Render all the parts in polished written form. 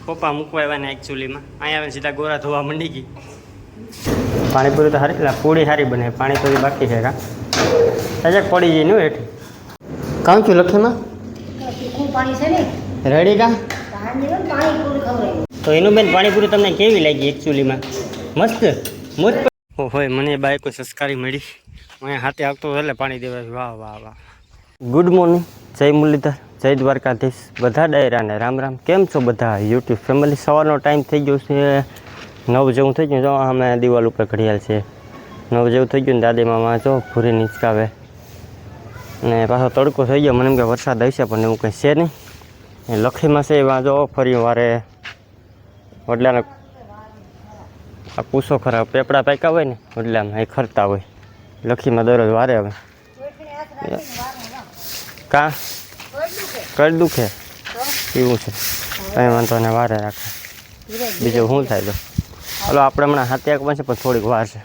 પપ્પા મૂકવા આવ્યા ને એકચ્યુઅલીમાં અહીંયા સીધા ગોરા ધોવા મંડી ગઈ. પાણીપુરી તો સારી એટલે પૂરી સારી બને, પાણીપુરી બાકી છે કા સજક પડી જઈ નું હેઠી. કામ છું લખીમાં રેડી કા તો એનું બેન પાણીપુરી તમને કેવી લાગી એકચ્યુઅલીમાં? મસ્ત મોજ હોય. મને બાય કોઈ સંસ્કારી મળી અહીંયા હાથે આવતો એટલે પાણી દેવા. વાહ વાહ વાહ. ગુડ મોર્નિંગ, જય મુરલીધર, જય દ્વારકાધીશ, બધા ડાયરાને રામ રામ. કેમ છો બધા યુટ્યુબ ફેમિલી? સવારનો ટાઈમ થઈ ગયો છે 9 જેવું થઈ ગયું. જો અમે દિવાલ ઉપર ઘડિયાળ છે 9 જેવું થઈ ગયું ને દાદી મામા જો ભૂરી નીચકાવે ને પાછો તડકો થઈ ગયો. મને એમ કે વરસાદ આવશે પણ એવું કંઈ છે નહીં. લખીમાં છે એમાં જો ફરી વારે વડલાને આ પૂછો ખરા પેપડા પાક્યા હોય ને વડલામાં એ ખરતા હોય. લખીમાં દરરોજ વારે હવે કા કડ દુખે એવું છે કંઈ વાંધો ને વારે રાખે. બીજું શું થાય તો હાલો આપણે હમણાં હાથે આંકવા છે પણ થોડીક વાર છે.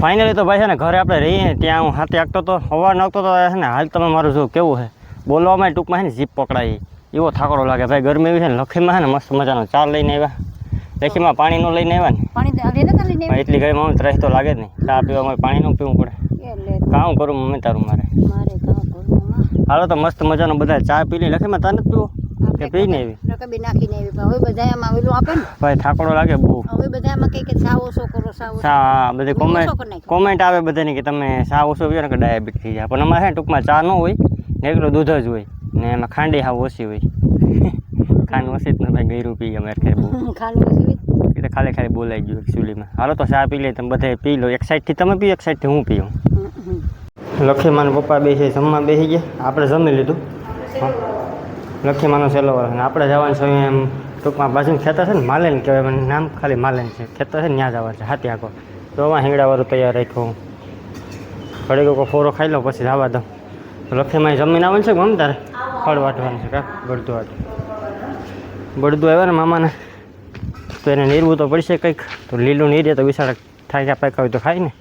ફાઇનલી તો ભાઈ છે ને ઘરે આપણે રહીએ ને ત્યાં હું હાથે આંકતો તો હવા નાખતો તો છે ને હાલ તમે મારું જો કેવું છે બોલવામાં ટૂંકમાં છે ને જીપ પકડાય એવો થાકડો લાગે ભાઈ. ગરમી એવી છે ને. લખીમાં છે ને મસ્ત મજાનો ચા લઈને આવ્યા. લખીમાં પાણી નો લઈને આવ્યા ને એટલી ઘરમાં ત્રાસ તો લાગે જ નહીં. ચા પીવામાં પાણી નું પીવું પડે. કામ કરું મમ્મી તારું મારે. હાલો તો મસ્ત મજાનો બધા ચા પી લે. લખીમાં તાને પીવો કે પી ને એવી ભાઈ થાકડો લાગે બહુ. બધી કોમેન્ટ આવે બધાની કે તમે ચા ઓછો પીવો ને કે ડાયાબિટીસ થઈ જાય. પણ અમારે ટૂંકમાં ચા ન હોય ને એકલો દૂધ જ હોય ને એમાં ખાંડી હાવ ઓછી હોય. ખાંડ ઓછી જ ને ભાઈ ગયરું પી અમે ખાઈ બહુ એટલે ખાલી ખાલી બોલાઈ ગયું એકચ્યુઅલીમાં. હાલો તો ચા પી લે તમે બધા પી લો. એક સાઈડથી તમે પીઓ એક સાઈડથી હું પીઉં. લખીમાનો પપ્પા બેસી જમવા બેસી ગયા. આપણે જમી લીધું. લખીમાનો સેલો વાળો ને આપણે જવાનું છે એમ ટૂંકમાં બાજુ ખેતર છે ને માલેન કહેવાય. મને નામ ખાલી માલેન છે ખેતર છે ને ત્યાં જવાનું છે હાથી આંકો. તો આમાં હિંગડાવાળું તૈયાર રાખ્યું. ઘડી કોઈ ફોરો ખાઈ લો પછી જવા દઉં. લખીમાં જમીન આવવાનું છે ગમ તારે ફળ વાટવાનું છે કા બળદું વાટ બળદું આવ્યા ને મામાને તો એને નીરવું તો પડશે કંઈક. તો લીલું નીરે તો વિશાળ થાય કે પાકા હોય તો ખાય ને.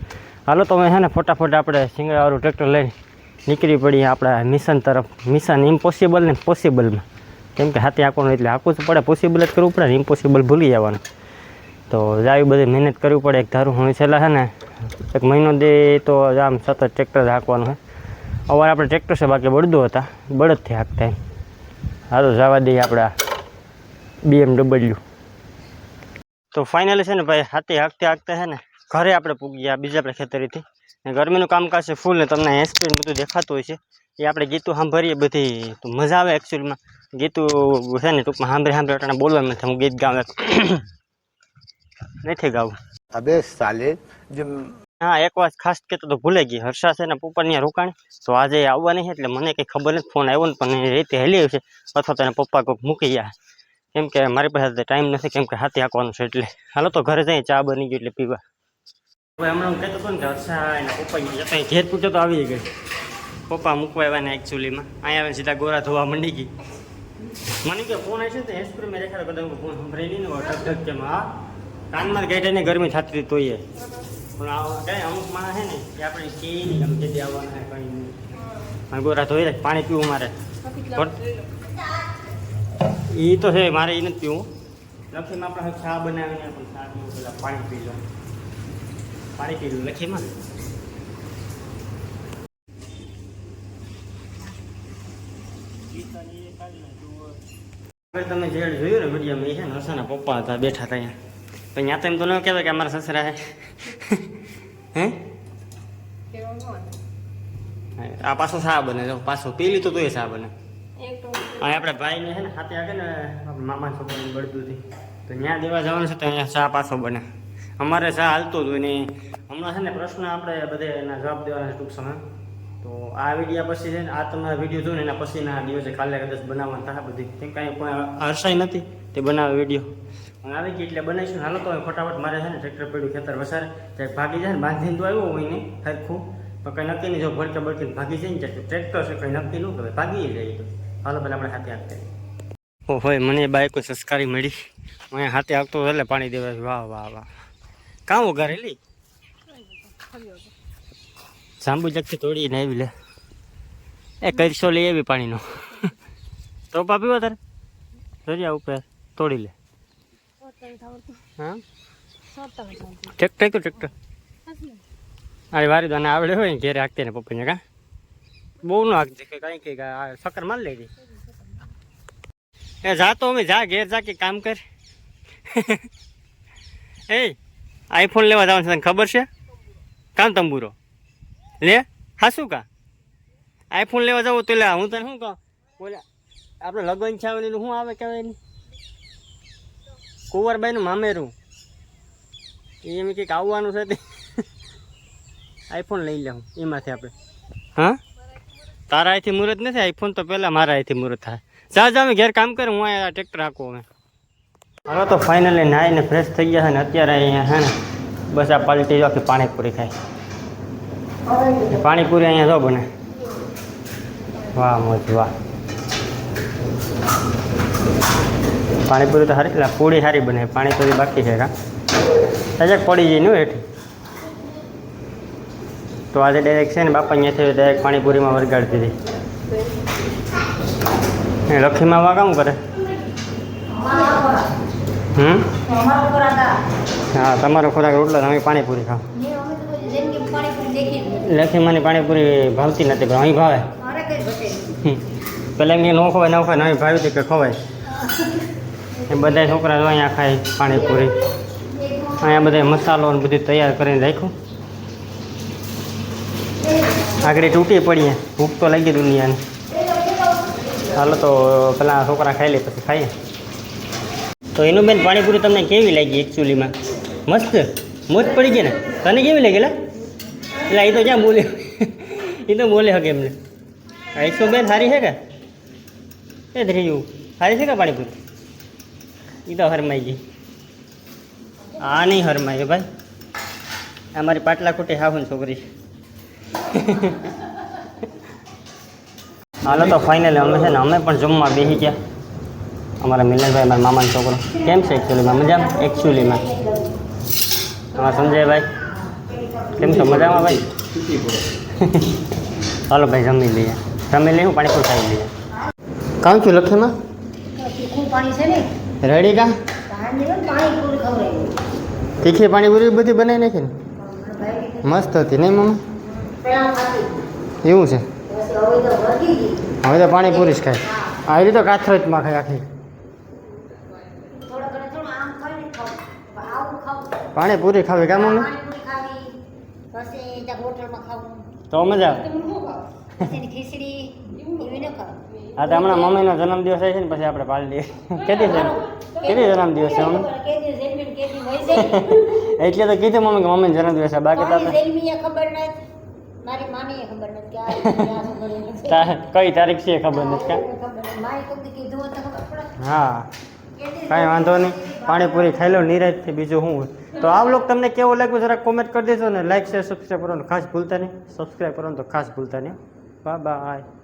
હાલો તો છે ને ફટાફટ આપણે સિંગડાવાળું ટ્રેક્ટર લઈને નીકળી પડીએ આપણા મિશન તરફ. મિશન ઇમ્પોસિબલ ને પોસિબલમાં. કેમ કે હાથે આંકવાનું એટલે આંકવું જ પડે. પોસિબલ જ કરવું પડે ને ઇમ્પોસિબલ ભૂલી જવાનું. તો આવી બધી મહેનત કરવી પડે. એક ધારું હું છેલ્લા છે ને 1 મહિનો દે તો આમ સતત ટ્રેક્ટર હાંકવાનું છે. અવાર આપણે ટ્રેક્ટર છે બાકી બળદો હતા બળદથી હાંકતા એમ. હાલો જવા દઈએ આપણા BMW. તો ફાઇનલી છે ને ભાઈ હાથે હાંકતે હાંકતે છે ને ઘરે આપણે પૂગી ગયા બીજા આપણે ખેતરીથી. ને ગરમીનું કામકાજ છે ફૂલ ને તમને સ્ક્રીન બધું દેખાતું હોય છે. એ આપણે ગીતું સાંભળીએ બધી તો મજા આવે એકચ્યુઅલમાં. ગીતું છે ને ટૂંકમાં સાંભળે એટલે બોલવા નથી. હું ગીત ગાવ નથી ગાવું. અબે સાલે હા એક વાત ખાસ કહેતો તો ભૂલે ગઈ. હર્ષા છે ને પપ્પા ત્યાં રોકાણી તો આજે આવવાની છે એટલે મને કંઈ ખબર નથી. ફોન આવ્યો ને પણ એ રીતે હેલી આવશે અથવા તો એને પપ્પા કોઈક મૂકી ગયા. કેમ કે મારી પાસે ટાઈમ નથી કેમ કે હાથે આંકવાનું છે એટલે. હાલો તો ઘરે જઈએ ચા બની ગઈ એટલે પીવા. હવે હમણાં હું કહેતો હતો ને કે હર્ષા એના પપ્પા જતા ઘેર પૂછો તો આવી ગઈ. પપ્પા મૂકવા આવ્યા ને એકચ્યુઅલીમાં અહીંયા આવે સીધા ગોરા ધોવા મંડી ગઈ. મને કે ફોન આવશે તો એસપ્રે મેં દેખાડો કદાચ ફોન સંભળાઈ નહીં ને ઠક ઠક કેમ હા કાનમાં ગાઈટાની ગરમી થતી હતી તોય પણ કાંઈ અમુક માણસ છે ને કે આપણે કે નહીં ગમે તે આવવાના કંઈ નહીં. ગોરા ધોઈ રાખ પાણી પીવું મારે એ તો છે મારે એ નથી પીવું. લખીમાં આપણે ચા બનાવીને પણ ચા પીવું પેલા પાણી પી લો. પાણી પી લો લખીમાં. તમે જે જોયું ને વિડીયોમાં એ છે ને હર્ષાના પપ્પા હતા બેઠા હતા અહીંયા. પણ ત્યાં તો એમ તો ન કહેવાય કે અમારા સસરા હે હે આ પાછો શા બને જો પાછો પી લીધું તો એ શા બને. અહીં આપણે ભાઈને છે ને હાથે આગળ ને મામા છોકરાને બળતું હતી તો ત્યાં દેવા જવાનું છે તો અહીંયા શા પાછો બને. અમારે શા હાલતો જ હોય ને હમણાં છે ને પ્રશ્ન આપણે બધે એના જવાબ દેવાના ટૂંક સમય. તો આ વિડીયા પછી છે ને આ તમે વિડીયો જોઈને એના પછીના દિવસે કાલે કદાચ બનાવવાનું થાય બધી. કેમ કાંઈ કોઈ હર્ષાઈ નથી તે બનાવે વિડીયો આવી ગઈ એટલે બનાવીશું. હાલો તો ફટાફટ મારે છે ને ટ્રેક્ટર પડ્યું ખેતર વસારે ત્યાં ભાગી જાય ને બાંધીને તો આવ્યો હોય ને સરખું પણ કંઈ નક્કી નહીં. જો ભડકે ભડકીને ભાગી જાય ને ટ્રેક્ટર છે કંઈ નક્કી ન કહેવાય ભાગી જાય. તો હાલો પહેલાં આપણે હાથે હાંકતે. ઓ હોય મને બાય કોઈ સંસ્કારી મળી. હું અહીંયા હાથે હાંકતો એટલે પાણી દેવા. વાહ વાહ વાહ કામ ઉગારેલી જાંબુ જગથી તોડીને આવી લે એ કરશો લઈ આવી પાણીનો તો પીવો તારે દરિયા ઉપર તોડી લે ઓટલ થાવતું હા સોટલ થાવતું ટ્રેક્ટર તો ટ્રેક્ટર હસને અરે વારી તો આને આવડે હોય ને ઘેરે હાંકતે ને પપ્પાને કા બહુ ન હાંકજે કે કંઈ કંઈ સકર માર લેજે એ જા તો અમે જા ઘેર જા કે કામ કર એ આઈફોન લેવા જવાનું છે તને ખબર છે કામ તંબુરો લે હા શું કા આઈફોન લેવા જાવ તો લે હું તને શું કહું બોલે આપણે લગ્ન છે આવે શું આવે કહેવાય નહીં કુંવરબાઈનું મામેરું એમ કંઈક આવવાનું છે તે આઈફોન લઈ લઉં એમાંથી આપણે હા તારા અહીંથી મુહૂર્ત નથી આઈફોન તો પહેલાં મારા અહીંથી મુહૂર્ત થાય જા જા અમે ઘેર કામ કરે હું અહીંયા ટ્રેક્ટર હાંકું અમે હવે તો ફાઇનલી નાહીને ફ્રેશ થઈ ગયા છે ને અત્યારે અહીંયા છે ને બસ આ પાલટી જો કે પાણીપુરી ખાય પાણીપુરી અહીંયા જો બને વાહ મોજ વાહ પાણીપુરી તો સારી એટલે પૂરી સારી બને પાણીપુરી બાકી છે કા સજક પડી જઈને હેઠી તો આજે ડાયરેક્ટ છે ને બાપા અહીંયાથી ડાયરેક્ટ પાણીપુરીમાં વરગાડી દીધી લખીમાં વાગ શું કરે હા તમારો ખોરાક રોટલો અમે પાણીપુરી ખાવ લખીમાંની પાણીપુરી ભાવતી નથી પણ અહીં ભાવે પેલા એમ કે ન ખવાય ન ખવાય નહીં ભાવી હતી કે ખવાય એ બધા છોકરા જો અહીંયા ખાય પાણીપુરી અહીંયા બધા મસાલો ને બધું તૈયાર કરીને રાખ્યું આગળ તૂટી પડીએ ભૂખ તો લાગી દુનિયાની ચાલો તો પેલા છોકરા ખાઈ લે પછી ખાઈએ તો એનું બેન પાણીપુરી તમને કેવી લાગી એકચ્યુઅલીમાં મસ્ત મોજ પડી ગઈ ને તને કેવી લાગી એટલે એ તો ક્યાં બોલે એ તો બોલે હકે એમને એકસો બેન સારી છે કે એ ધ્રીયું સારી છે કે પાણીપુરી એ તો હરમાઈ ગઈ આ નહીં હરમાઈ ભાઈ અમારી પાટલા ખૂટી હાહુન છોકરી હાલો તો ફાઇનલી અમે છે ને અમે પણ જમવા બેસી ગયા અમારા મિલનભાઈ મારા મામાનો છોકરો કેમ છે એકચ્યુઅલીમાં મજામાં એકચ્યુઅલીમાં અમારા સંજયભાઈ કેમ છો મજામાં ભાઈ ચાલો ભાઈ જમી લઈએ જમી લઈએ હું પાણીપુરી ખાઈ લઈએ કામ છું લખીમાં રેડી કા તીખી પાણીપુરી બધી બનાવી નાખી ને મસ્ત હતી નહીં મમ્મી એવું છે હવે તો પાણીપુરી જ ખાય આવી રીતે કાથરજમાં ખાય આખી પાણીપુરી ખાવી કામ મમ્મી તો મજા આવે હા તો હમણાં મમ્મીનો જન્મદિવસ છે ને પછી આપણે પાડી દઈએ કેટલી જન્મદિવસ છે મમ્મી એટલે તો કીધું મમ્મી કે મમ્મીનો જન્મદિવસ છે બાકી તો કઈ તારીખ છે ખબર નથી હા કાંઈ વાંધો નહીં પાણીપુરી ખાઈ લો નિરાજથી બીજું શું હોય તો આ વ્લોગ તમને કેવો લાગ્યું જરા કોમેન્ટ કરી દેજો ને લાઈક શેર સબસ્ક્રાઈબ કરવાનું ખાસ ભૂલતા નહીં સબસ્ક્રાઈબ કરવાનું તો ખાસ ભૂલતા નહીં બાય બાય